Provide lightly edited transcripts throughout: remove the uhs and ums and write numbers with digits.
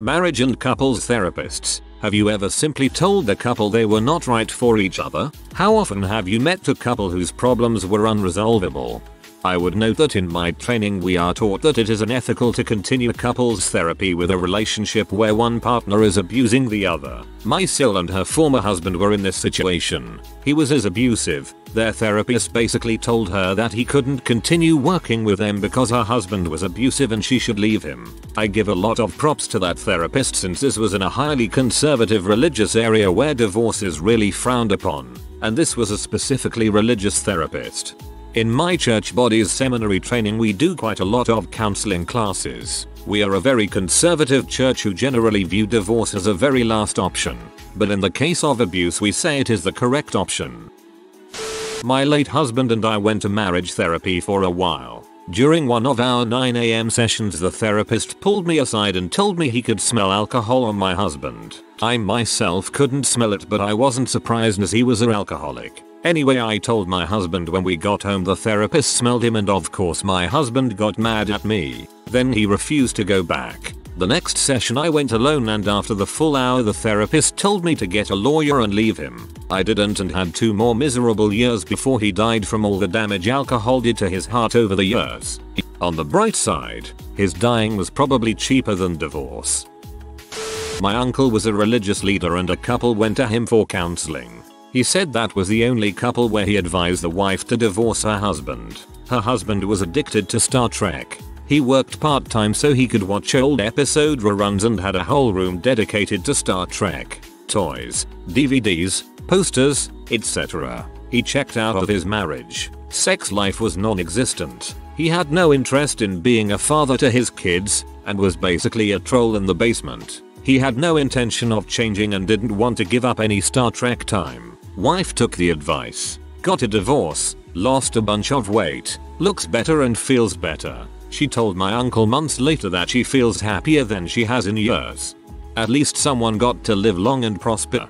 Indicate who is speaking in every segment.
Speaker 1: Marriage and couples therapists. Have you ever simply told the couple they were not right for each other? How often have you met a couple whose problems were unresolvable? I would note that in my training we are taught that it is unethical to continue couples therapy with a relationship where one partner is abusing the other. My sil and her former husband were in this situation. He was as abusive. Their therapist basically told her that he couldn't continue working with them because her husband was abusive and she should leave him. I give a lot of props to that therapist since this was in a highly conservative religious area where divorce is really frowned upon. And this was a specifically religious therapist. In my church body's seminary training we do quite a lot of counseling classes. We are a very conservative church who generally view divorce as a very last option. But in the case of abuse we say it is the correct option. My late husband and I went to marriage therapy for a while. During one of our 9 AM sessions the therapist pulled me aside and told me he could smell alcohol on my husband. I myself couldn't smell it but I wasn't surprised as he was an alcoholic. Anyway, I told my husband when we got home the therapist smelled him and of course my husband got mad at me. Then he refused to go back. The next session I went alone and after the full hour the therapist told me to get a lawyer and leave him. I didn't and had 2 more miserable years before he died from all the damage alcohol did to his heart over the years. On the bright side, his dying was probably cheaper than divorce. My uncle was a religious leader and a couple went to him for counseling. He said that was the only couple where he advised the wife to divorce her husband. Her husband was addicted to Star Trek. He worked part-time so he could watch old episode reruns and had a whole room dedicated to Star Trek. Toys, DVDs, posters, etc. He checked out of his marriage. Sex life was non-existent. He had no interest in being a father to his kids and was basically a troll in the basement. He had no intention of changing and didn't want to give up any Star Trek time. Wife took the advice, got a divorce, lost a bunch of weight, looks better and feels better. She told my uncle months later that she feels happier than she has in years. At least someone got to live long and prosper.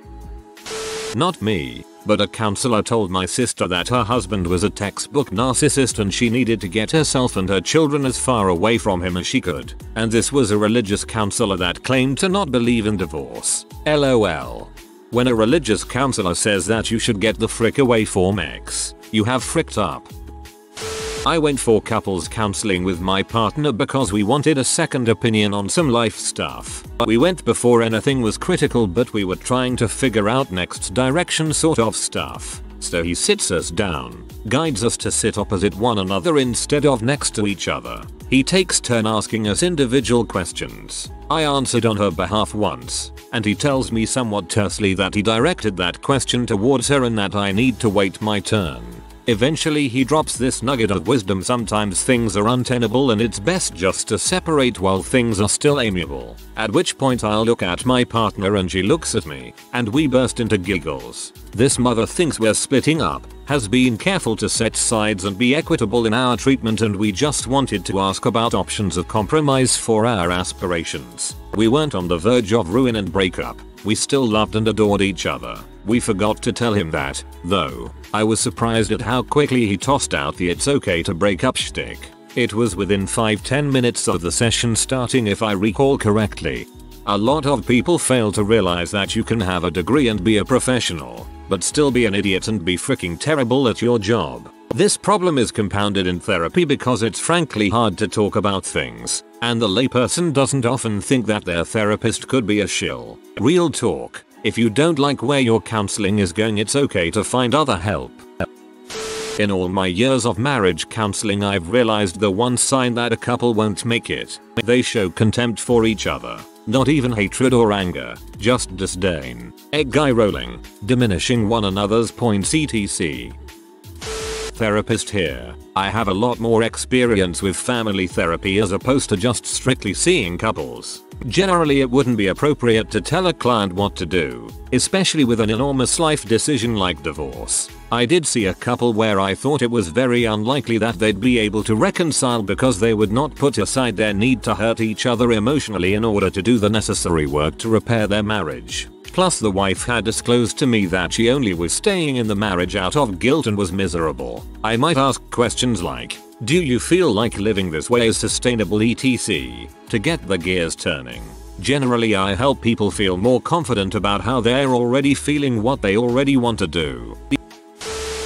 Speaker 1: Not me, but a counselor told my sister that her husband was a textbook narcissist and she needed to get herself and her children as far away from him as she could. And this was a religious counselor that claimed to not believe in divorce. LOL. When a religious counselor says that you should get the frick away from X, you have fricked up. I went for couples counseling with my partner because we wanted a second opinion on some life stuff. We went before anything was critical but we were trying to figure out next direction sort of stuff. So he sits us down, guides us to sit opposite one another instead of next to each other. He takes turn asking us individual questions. I answered on her behalf once, and he tells me somewhat tersely that he directed that question towards her and that I need to wait my turn. Eventually he drops this nugget of wisdom: sometimes things are untenable and it's best just to separate while things are still amiable. At which point I'll look at my partner and she looks at me, and we burst into giggles. This mother thinks we're splitting up, has been careful to set sides and be equitable in our treatment, and we just wanted to ask about options of compromise for our aspirations. We weren't on the verge of ruin and breakup. We still loved and adored each other. We forgot to tell him that, though. I was surprised at how quickly he tossed out the "it's okay to break up" shtick. It was within 5-10 minutes of the session starting if I recall correctly. A lot of people fail to realize that you can have a degree and be a professional, but still be an idiot and be freaking terrible at your job. This problem is compounded in therapy because it's frankly hard to talk about things, and the layperson doesn't often think that their therapist could be a shill. Real talk. If you don't like where your counseling is going, it's okay to find other help. In all my years of marriage counseling I've realized the one sign that a couple won't make it: they show contempt for each other. Not even hatred or anger, just disdain. Egg eye rolling, diminishing one another's points etc. Therapist here. I have a lot more experience with family therapy as opposed to just strictly seeing couples. Generally it wouldn't be appropriate to tell a client what to do, especially with an enormous life decision like divorce. I did see a couple where I thought it was very unlikely that they'd be able to reconcile because they would not put aside their need to hurt each other emotionally in order to do the necessary work to repair their marriage. Plus the wife had disclosed to me that she only was staying in the marriage out of guilt and was miserable. I might ask questions like, "Do you feel like living this way is sustainable etc." to get the gears turning. Generally I help people feel more confident about how they're already feeling what they already want to do.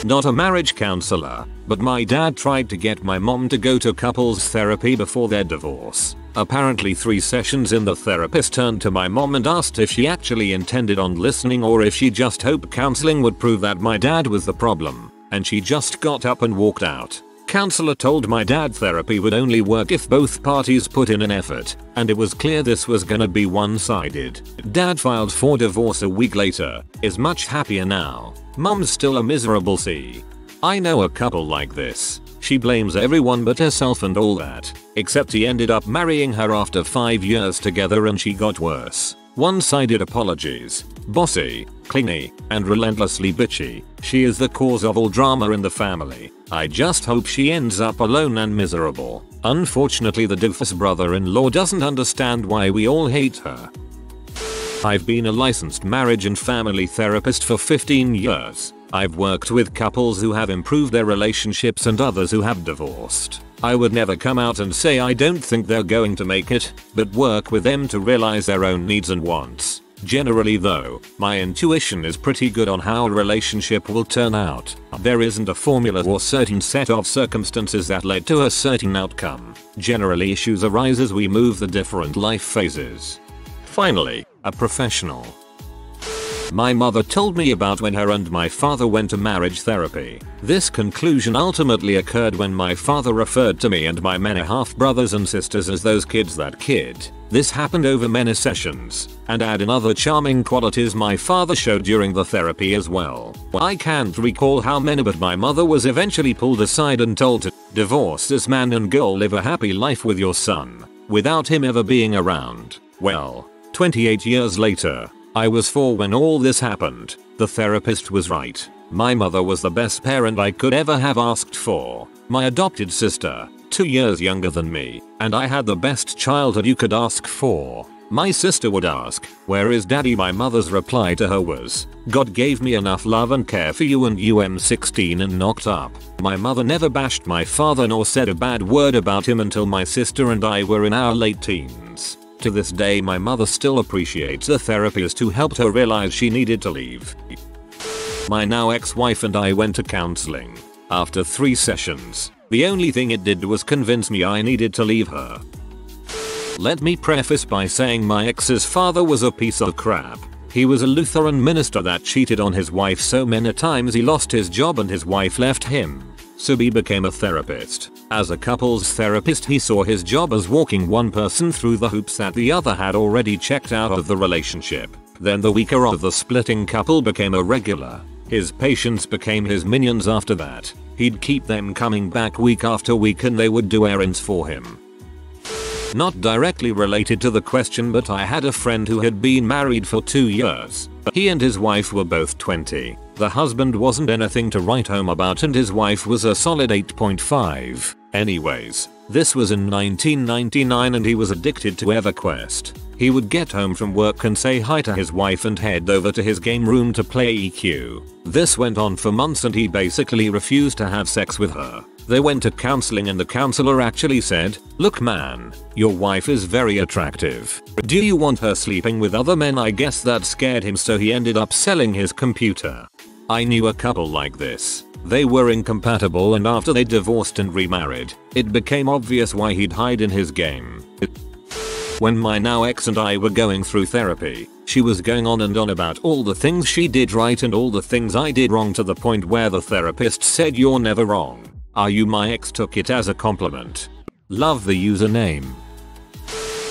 Speaker 1: Not a marriage counselor, but my dad tried to get my mom to go to couples therapy before their divorce. Apparently 3 sessions in, the therapist turned to my mom and asked if she actually intended on listening or if she just hoped counseling would prove that my dad was the problem, and she just got up and walked out. Counselor told my dad therapy would only work if both parties put in an effort, and it was clear this was gonna be one-sided. Dad filed for divorce a week later, is much happier now. Mom's still a miserable C. I know a couple like this. She blames everyone but herself and all that, except he ended up marrying her after 5 years together and she got worse. One-sided apologies, bossy, clingy, and relentlessly bitchy. She is the cause of all drama in the family. I just hope she ends up alone and miserable. Unfortunately the doofus brother-in-law doesn't understand why we all hate her. I've been a licensed marriage and family therapist for 15 years. I've worked with couples who have improved their relationships and others who have divorced. I would never come out and say I don't think they're going to make it, but work with them to realize their own needs and wants. Generally though, my intuition is pretty good on how a relationship will turn out. There isn't a formula or certain set of circumstances that led to a certain outcome. Generally issues arise as we move the different life phases. Finally, a professional. My mother told me about when her and my father went to marriage therapy. This conclusion ultimately occurred when my father referred to me and my many half-brothers and sisters as those kids that kid. This happened over many sessions, and add in other charming qualities my father showed during the therapy as well. I can't recall how many, but my mother was eventually pulled aside and told to divorce this man and go live a happy life with your son, without him ever being around. Well, 28 years later, I was 4 when all this happened. The therapist was right. My mother was the best parent I could ever have asked for. My adopted sister, 2 years younger than me, and I had the best childhood you could ask for. My sister would ask, "Where is daddy?" My mother's reply to her was, "God gave me enough love and care for you and I'm 16 and knocked up." My mother never bashed my father nor said a bad word about him until my sister and I were in our late teens. To this day my mother still appreciates the therapist who helped her realize she needed to leave. My now ex-wife and I went to counseling. After 3 sessions, the only thing it did was convince me I needed to leave her. Let me preface by saying my ex's father was a piece of crap. He was a Lutheran minister that cheated on his wife so many times he lost his job and his wife left him. So he became a therapist. As a couples therapist, he saw his job as walking one person through the hoops that the other had already checked out of the relationship. Then the weaker of the splitting couple became a regular. His patients became his minions after that. He'd keep them coming back week after week and they would do errands for him. Not directly related to the question, but I had a friend who had been married for 2 years. He and his wife were both 20. The husband wasn't anything to write home about and his wife was a solid 8.5. Anyways, this was in 1999 and he was addicted to EverQuest. He would get home from work and say hi to his wife and head over to his game room to play EQ. This went on for months and he basically refused to have sex with her. They went to counseling and the counselor actually said, "Look man, your wife is very attractive. Do you want her sleeping with other men?" I guess that scared him, so he ended up selling his computer. I knew a couple like this. They were incompatible and after they divorced and remarried, it became obvious why he'd hide in his game. When my now ex and I were going through therapy, she was going on and on about all the things she did right and all the things I did wrong, to the point where the therapist said, "You're never wrong. Are you?" My ex took it as a compliment. Love the username.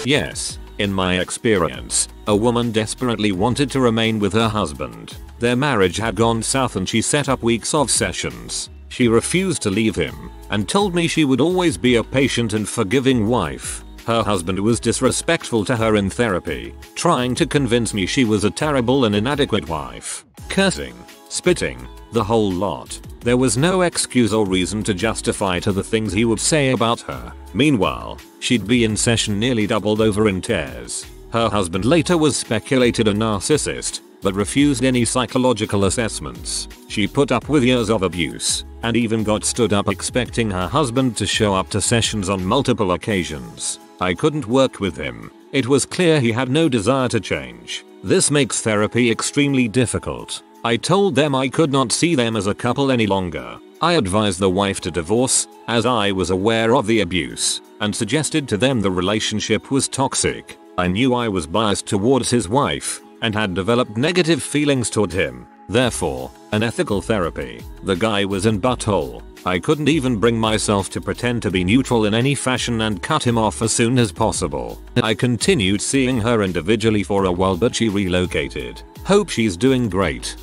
Speaker 1: Yes, in my experience, a woman desperately wanted to remain with her husband. Their marriage had gone south and she set up weeks of sessions. She refused to leave him and told me she would always be a patient and forgiving wife. Her husband was disrespectful to her in therapy, trying to convince me she was a terrible and inadequate wife. Cursing, spitting, the whole lot. There was no excuse or reason to justify to the things he would say about her. Meanwhile, she'd be in session nearly doubled over in tears. Her husband later was speculated a narcissist, but refused any psychological assessments. She put up with years of abuse, and even got stood up expecting her husband to show up to sessions on multiple occasions. I couldn't work with him. It was clear he had no desire to change. This makes therapy extremely difficult. I told them I could not see them as a couple any longer. I advised the wife to divorce, as I was aware of the abuse, and suggested to them the relationship was toxic. I knew I was biased towards his wife, and had developed negative feelings toward him. Therefore, unethical therapy. The guy was in butthole. I couldn't even bring myself to pretend to be neutral in any fashion and cut him off as soon as possible. I continued seeing her individually for a while, but she relocated. Hope she's doing great.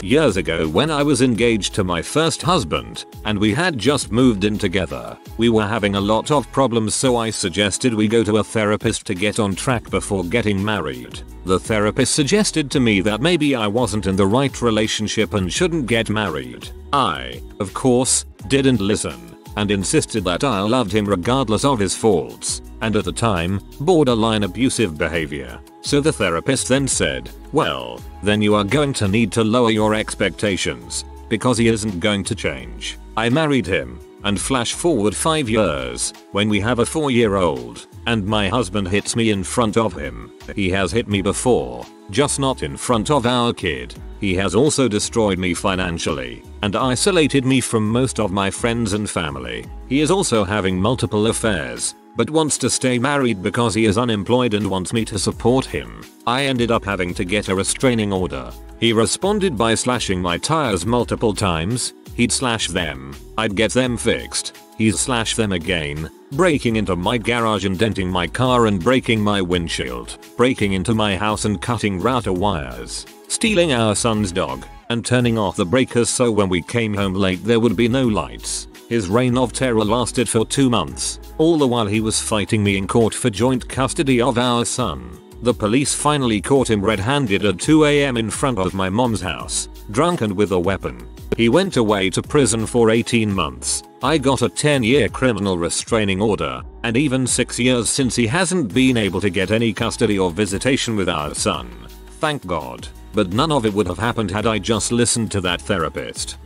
Speaker 1: Years ago, when I was engaged to my first husband, and we had just moved in together, we were having a lot of problems, so I suggested we go to a therapist to get on track before getting married. The therapist suggested to me that maybe I wasn't in the right relationship and shouldn't get married. I, of course, didn't listen, and insisted that I loved him regardless of his faults, and at the time, borderline abusive behavior. So the therapist then said, well, then you are going to need to lower your expectations, because he isn't going to change. I married him, and flash forward 5 years, when we have a 4-year-old, and my husband hits me in front of him. He has hit me before, just not in front of our kid. He has also destroyed me financially, and isolated me from most of my friends and family. He is also having multiple affairs, but wants to stay married because he is unemployed and wants me to support him. I ended up having to get a restraining order. He responded by slashing my tires multiple times. He'd slash them, I'd get them fixed. He'd slash them again, breaking into my garage and denting my car and breaking my windshield, breaking into my house and cutting router wires, stealing our son's dog, and turning off the breakers so when we came home late there would be no lights. His reign of terror lasted for 2 months, all the while he was fighting me in court for joint custody of our son. The police finally caught him red-handed at 2 AM in front of my mom's house, drunk and with a weapon. He went away to prison for 18 months. I got a 10-year criminal restraining order, and even 6 years since he hasn't been able to get any custody or visitation with our son. Thank God. But none of it would have happened had I just listened to that therapist.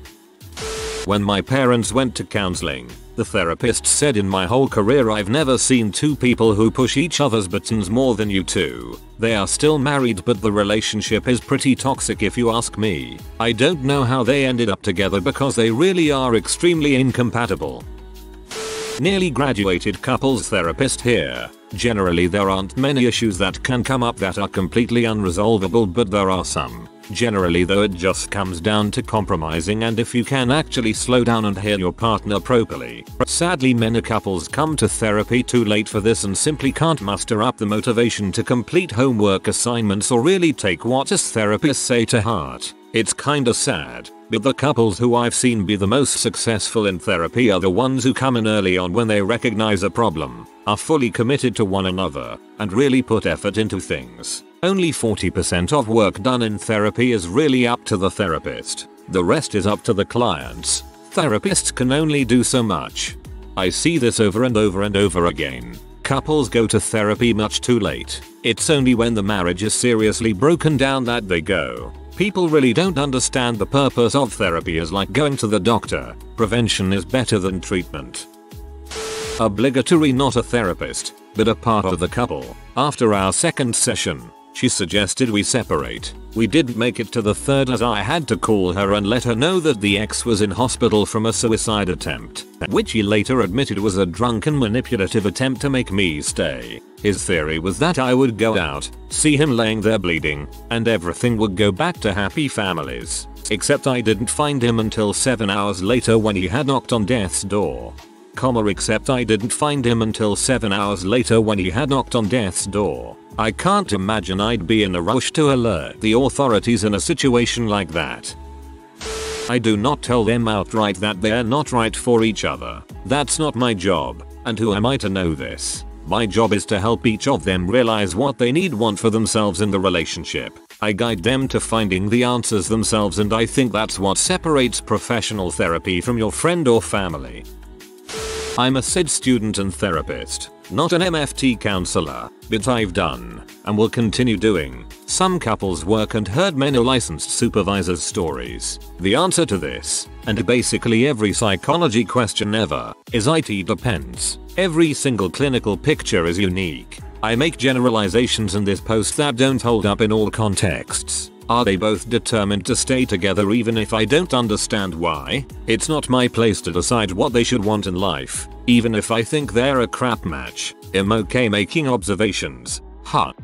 Speaker 1: When my parents went to counseling, the therapist said, in my whole career I've never seen two people who push each other's buttons more than you two. They are still married, but the relationship is pretty toxic if you ask me. I don't know how they ended up together because they really are extremely incompatible. Nearly graduated couples therapist here. Generally there aren't many issues that can come up that are completely unresolvable, but there are some. Generally though, it just comes down to compromising and if you can actually slow down and hear your partner properly. Sadly, many couples come to therapy too late for this and simply can't muster up the motivation to complete homework assignments or really take what us therapists say to heart. It's kinda sad, but the couples who I've seen be the most successful in therapy are the ones who come in early on when they recognize a problem, are fully committed to one another, and really put effort into things. Only 40% of work done in therapy is really up to the therapist. The rest is up to the clients. Therapists can only do so much. I see this over and over and over again. Couples go to therapy much too late. It's only when the marriage is seriously broken down that they go. People really don't understand the purpose of therapy is like going to the doctor. Prevention is better than treatment. Obligatory, not a therapist, but a part of the couple. After our second session, she suggested we separate. We didn't make it to the third as I had to call her and let her know that the ex was in hospital from a suicide attempt, which he later admitted was a drunken manipulative attempt to make me stay. His theory was that I would go out, see him laying there bleeding, and everything would go back to happy families. Except I didn't find him until 7 hours later when he had knocked on death's door. Except I didn't find him until 7 hours later when he had knocked on death's door. I can't imagine I'd be in a rush to alert the authorities in a situation like that. I do not tell them outright that they're not right for each other. That's not my job, and who am I to know this? My job is to help each of them realize what they want for themselves in the relationship. I guide them to finding the answers themselves, and I think that's what separates professional therapy from your friend or family. I'm a SID student and therapist, not an MFT counselor, but I've done, and will continue doing, some couples work and heard many licensed supervisors' stories. The answer to this, and basically every psychology question ever, is it depends. Every single clinical picture is unique. I make generalizations in this post that don't hold up in all contexts. Are they both determined to stay together even if I don't understand why? It's not my place to decide what they should want in life, even if I think they're a crap match. I'm okay making observations.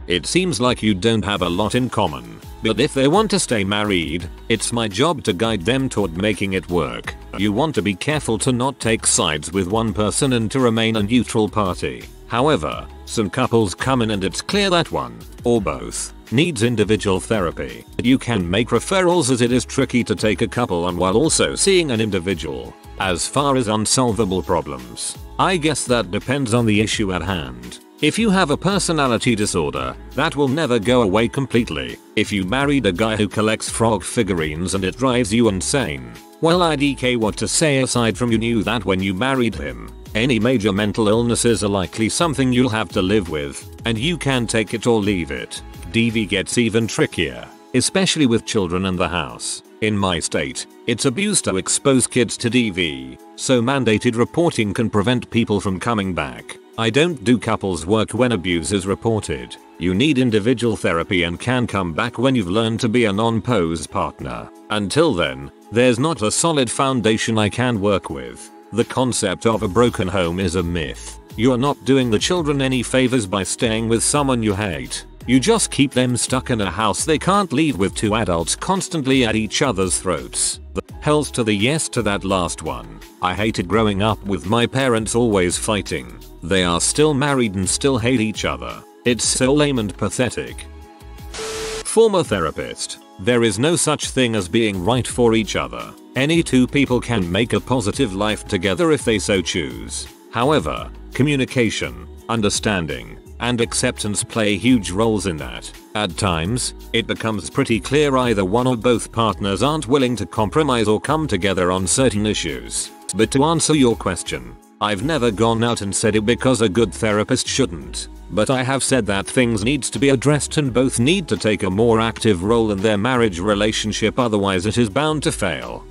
Speaker 1: It seems like you don't have a lot in common, but if they want to stay married, it's my job to guide them toward making it work. You want to be careful to not take sides with one person and to remain a neutral party. However, some couples come in and it's clear that one, or both, needs individual therapy. You can make referrals as it is tricky to take a couple on while also seeing an individual. As far as unsolvable problems, I guess that depends on the issue at hand. If you have a personality disorder, that will never go away completely. If you married a guy who collects frog figurines and it drives you insane, well, IDK what to say aside from you knew that when you married him. Any major mental illnesses are likely something you'll have to live with, and you can take it or leave it. DV gets even trickier, especially with children in the house. In my state, it's abuse to expose kids to DV, so mandated reporting can prevent people from coming back. I don't do couples work when abuse is reported. You need individual therapy and can come back when you've learned to be a non-pose partner. Until then, there's not a solid foundation I can work with. The concept of a broken home is a myth. You're not doing the children any favors by staying with someone you hate. You just keep them stuck in a house they can't leave with two adults constantly at each other's throats. The hells to the yes to that last one. I hated growing up with my parents always fighting. They are still married and still hate each other. It's so lame and pathetic. Former therapist. There is no such thing as being right for each other. Any two people can make a positive life together if they so choose. However, communication, understanding, and acceptance play huge roles in that. At times, it becomes pretty clear either one or both partners aren't willing to compromise or come together on certain issues. But to answer your question, I've never gone out and said it because a good therapist shouldn't. But I have said that things needs to be addressed and both need to take a more active role in their marriage relationship, otherwise it is bound to fail.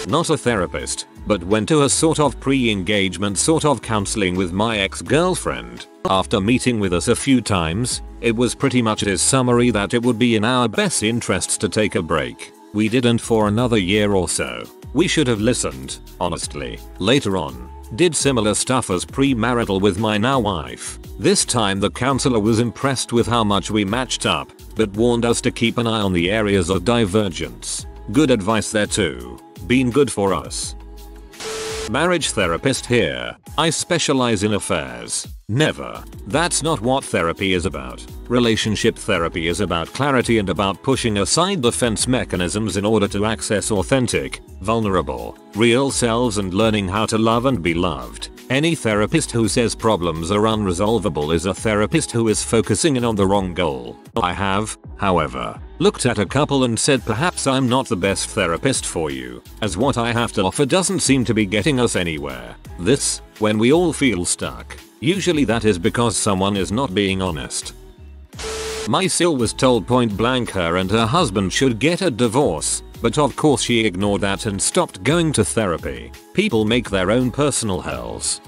Speaker 1: Not a therapist, but went to a sort of pre-engagement sort of counseling with my ex-girlfriend. After meeting with us a few times, it was pretty much his summary that it would be in our best interests to take a break. We didn't for another year or so. We should have listened, honestly. Later on, did similar stuff as premarital with my now wife. This time the counselor was impressed with how much we matched up, but warned us to keep an eye on the areas of divergence. Good advice there too. Been good for us. Marriage therapist here. I specialize in affairs. Never. That's not what therapy is about. Relationship therapy is about clarity and about pushing aside defense mechanisms in order to access authentic, vulnerable, real selves and learning how to love and be loved. Any therapist who says problems are unresolvable is a therapist who is focusing in on the wrong goal. I have, however, looked at a couple and said perhaps I'm not the best therapist for you, as what I have to offer doesn't seem to be getting us anywhere. This, when we all feel stuck. Usually that is because someone is not being honest. My sil was told point blank her and her husband should get a divorce, but of course she ignored that and stopped going to therapy. People make their own personal hells.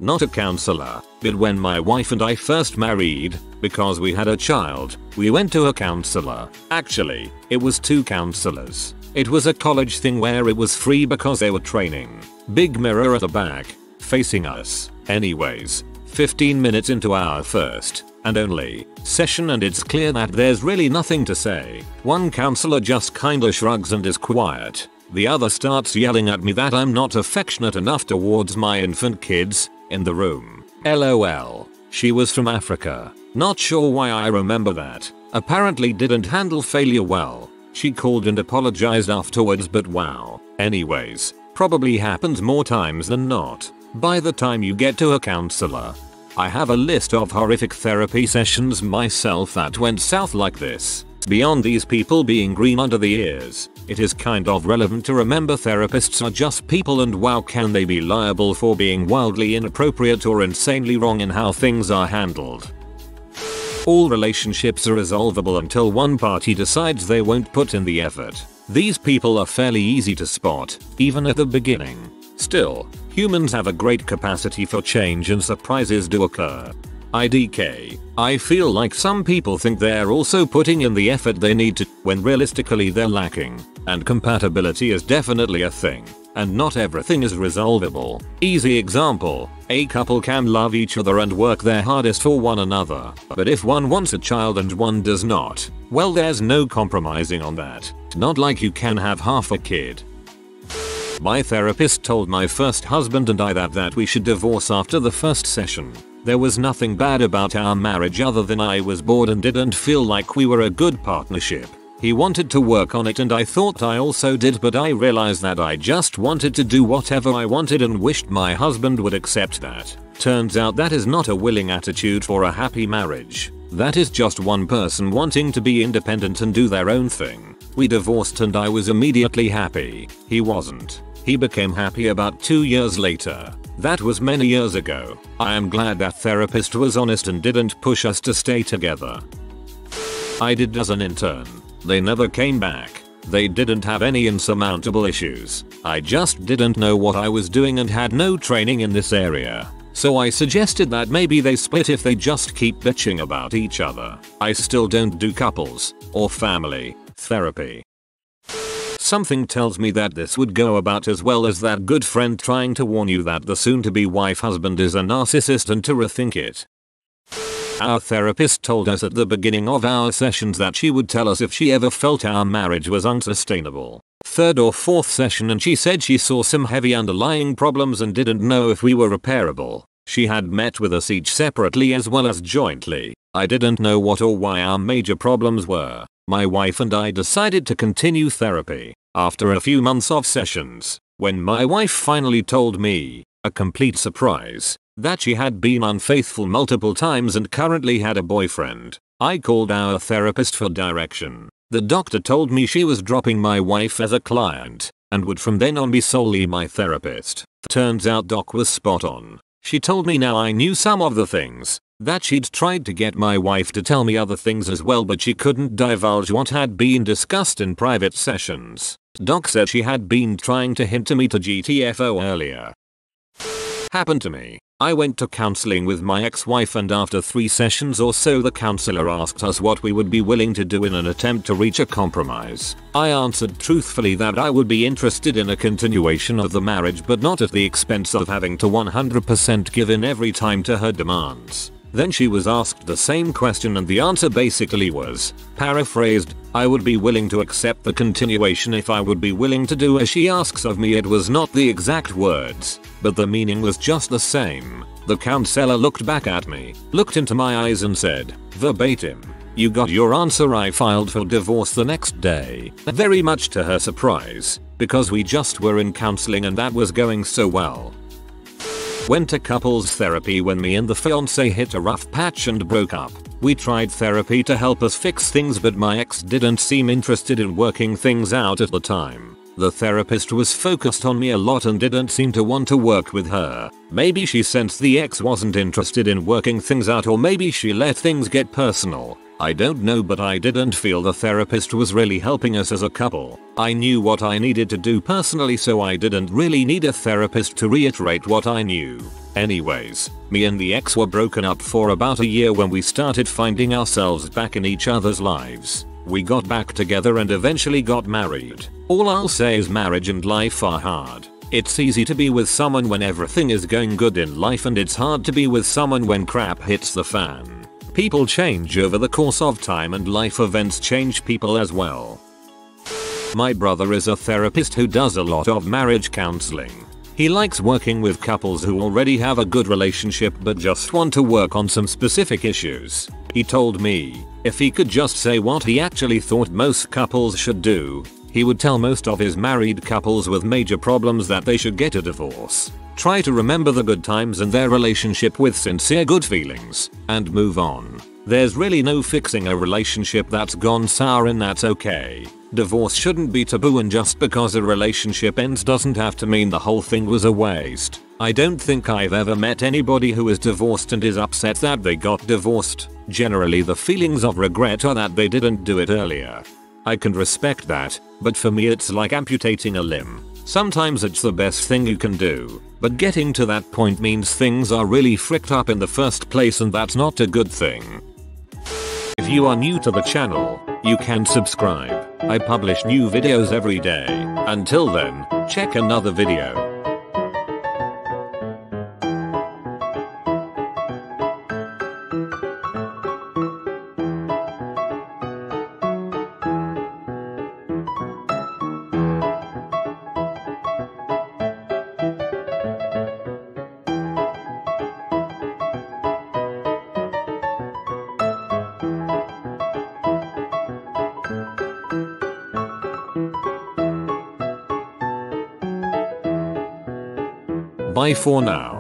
Speaker 1: Not a counselor, but when my wife and I first married, because we had a child, we went to a counselor. Actually, it was two counselors. It was a college thing where it was free because they were training. Big mirror at the back, facing us. Anyways, 15 minutes into our first, and only, session and it's clear that there's really nothing to say. One counselor just kinda shrugs and is quiet. The other starts yelling at me that I'm not affectionate enough towards my infant kids in the room. LOL. She was from Africa. Not sure why I remember that. Apparently didn't handle failure well. She called and apologized afterwards, but wow. Anyways, probably happens more times than not. By the time you get to a counselor, I have a list of horrific therapy sessions myself that went south like this. Beyond these people being green under the ears, it is kind of relevant to remember therapists are just people and wow can they be liable for being wildly inappropriate or insanely wrong in how things are handled. All relationships are resolvable until one party decides they won't put in the effort. These people are fairly easy to spot, even at the beginning. Still, humans have a great capacity for change and surprises do occur. IDK. I feel like some people think they're also putting in the effort they need to, when realistically they're lacking. And compatibility is definitely a thing. And not everything is resolvable. Easy example, a couple can love each other and work their hardest for one another. But if one wants a child and one does not, well, there's no compromising on that. Not like you can have half a kid. My therapist told my first husband and I that we should divorce after the first session. There was nothing bad about our marriage other than I was bored and didn't feel like we were a good partnership. He wanted to work on it and I thought I also did, but I realized that I just wanted to do whatever I wanted and wished my husband would accept that. Turns out that is not a willing attitude for a happy marriage. That is just one person wanting to be independent and do their own thing. We divorced and I was immediately happy. He wasn't. He became happy about 2 years later. That was many years ago. I am glad that therapist was honest and didn't push us to stay together. I did as an intern. They never came back. They didn't have any insurmountable issues. I just didn't know what I was doing and had no training in this area. So I suggested that maybe they split if they just keep bitching about each other. I still don't do couples or family therapy. Something tells me that this would go about as well as that good friend trying to warn you that the soon-to-be wife husband is a narcissist and to rethink it. Our therapist told us at the beginning of our sessions that she would tell us if she ever felt our marriage was unsustainable. Third or fourth session and she said she saw some heavy underlying problems and didn't know if we were repairable. She had met with us each separately as well as jointly. I didn't know what or why our major problems were. My wife and I decided to continue therapy. After a few months of sessions, when my wife finally told me, a complete surprise, that she had been unfaithful multiple times and currently had a boyfriend, I called our therapist for direction. The doctor told me she was dropping my wife as a client and would from then on be solely my therapist. Turns out Doc was spot on. She told me now I knew some of the things, that she'd tried to get my wife to tell me other things as well, but she couldn't divulge what had been discussed in private sessions. Doc said she had been trying to hint to me to GTFO earlier. Happened to me. I went to counseling with my ex-wife and after 3 sessions or so the counselor asked us what we would be willing to do in an attempt to reach a compromise. I answered truthfully that I would be interested in a continuation of the marriage but not at the expense of having to 100% give in every time to her demands. Then she was asked the same question and the answer basically was, paraphrased, I would be willing to accept the continuation if I would be willing to do as she asks of me. It was not the exact words, but the meaning was just the same. The counselor looked back at me, looked into my eyes and said, verbatim, you got your answer. I filed for divorce the next day, very much to her surprise, because we just were in counseling and that was going so well. Went to couples therapy when me and the fiancé hit a rough patch and broke up. We tried therapy to help us fix things but my ex didn't seem interested in working things out at the time. The therapist was focused on me a lot and didn't seem to want to work with her. Maybe she sensed the ex wasn't interested in working things out, or maybe she let things get personal. I don't know, but I didn't feel the therapist was really helping us as a couple. I knew what I needed to do personally, so I didn't really need a therapist to reiterate what I knew. Anyways, me and the ex were broken up for about a year when we started finding ourselves back in each other's lives. We got back together and eventually got married. All I'll say is marriage and life are hard. It's easy to be with someone when everything is going good in life and it's hard to be with someone when crap hits the fan. People change over the course of time and life events change people as well. My brother is a therapist who does a lot of marriage counseling. He likes working with couples who already have a good relationship but just want to work on some specific issues. He told me, if he could just say what he actually thought most couples should do, he would tell most of his married couples with major problems that they should get a divorce. Try to remember the good times in their relationship with sincere good feelings, and move on. There's really no fixing a relationship that's gone sour, and that's okay. Divorce shouldn't be taboo, and just because a relationship ends doesn't have to mean the whole thing was a waste. I don't think I've ever met anybody who is divorced and is upset that they got divorced. Generally the feelings of regret are that they didn't do it earlier. I can respect that, but for me it's like amputating a limb. Sometimes it's the best thing you can do, but getting to that point means things are really fricked up in the first place, and that's not a good thing. If you are new to the channel, you can subscribe. I publish new videos every day. Until then, check another video. Bye for now.